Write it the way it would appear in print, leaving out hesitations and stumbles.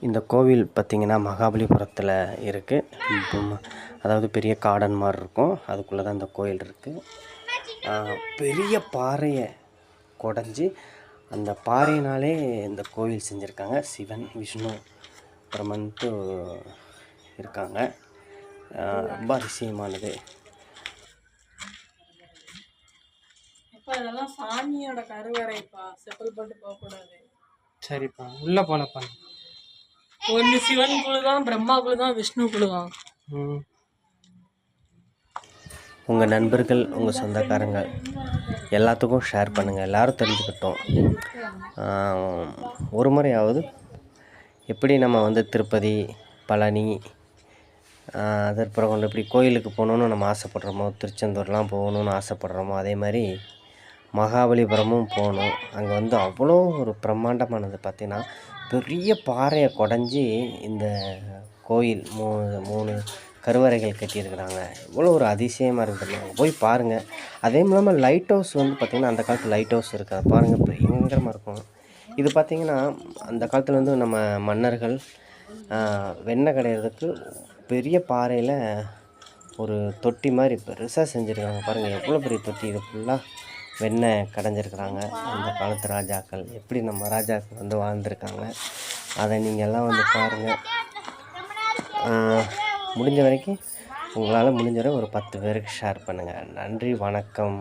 இந்த கோவில் பார்த்திங்கன்னா மகாபலிபுரத்தில் இருக்குது. அதாவது பெரிய கார்டன் மாதிரி இருக்கும். அதுக்குள்ளே தான் இந்த கோயில் இருக்குது. பெரிய பாறையை குடஞ்சி அந்த பாறையினாலே இந்த கோவில் செஞ்சுருக்காங்க. சிவன், விஷ்ணு, பிரம்மன்ட்டு இருக்காங்க. ரொம்ப அதிசயமானது. இதெல்லாம் சாமியோட கருவறைப்பா, செப்பல் போட்டு போகக்கூடாது. சரிப்பா, உள்ள போனப்பா. ஒன்று சிவன் குழு தான், பிரம்மா குழு தான், விஷ்ணு குழு தான். உங்கள் நண்பர்கள், உங்கள் சொந்தக்காரங்க எல்லாத்துக்கும் ஷேர் பண்ணுங்கள். எல்லோரும் தெரிஞ்சுக்கிட்டோம். ஒரு முறையாவது எப்படி நம்ம திருப்பதி, பழனி, அதற்கப்புறம் இப்படி கோயிலுக்கு போகணுன்னு நம்ம ஆசைப்படுறோமோ, திருச்செந்தூர்லாம் போகணுன்னு ஆசைப்படுறோமோ, அதே மாதிரி மகாபலிபுரமும் போகணும். அங்கே அவ்வளோ ஒரு பிரம்மாண்டமானது. பார்த்திங்கன்னா பெரிய பாறையை குடஞ்சி இந்த கோயில் மூணு கருவறைகள் கட்டியிருக்கிறாங்க. இவ்வளோ ஒரு அதிசயமாக இருக்குது. போய் பாருங்கள். அதே இல்லாமல் லைட் ஹவுஸ் பார்த்திங்கன்னா அந்த காலத்து லைட் ஹவுஸ் இருக்குது. பாருங்கள், பயங்கரமாக இருக்கும். இது பார்த்திங்கன்னா அந்த காலத்தில் நம்ம மன்னர்கள் வெண்ணெய் கடையிறதுக்கு பெரிய பாறையில் ஒரு தொட்டி மாதிரி பெருசாக செஞ்சுருக்காங்க. பாருங்கள் எவ்வளோ பெரிய தொட்டி. இது ஃபுல்லாக வெண்ணெய் கடைஞ்சிருக்கிறாங்க. அந்த காலத்து ராஜாக்கள் எப்படி நம்ம ராஜாக்கள் வாழ்ந்துருக்காங்க. அதை நீங்கள் எல்லாம் பாருங்கள். முடிஞ்ச வரைக்கும் உங்களால் முடிஞ்ச வரை ஒரு 10 பேருக்கு ஷேர் பண்ணுங்கள். நன்றி, வணக்கம்.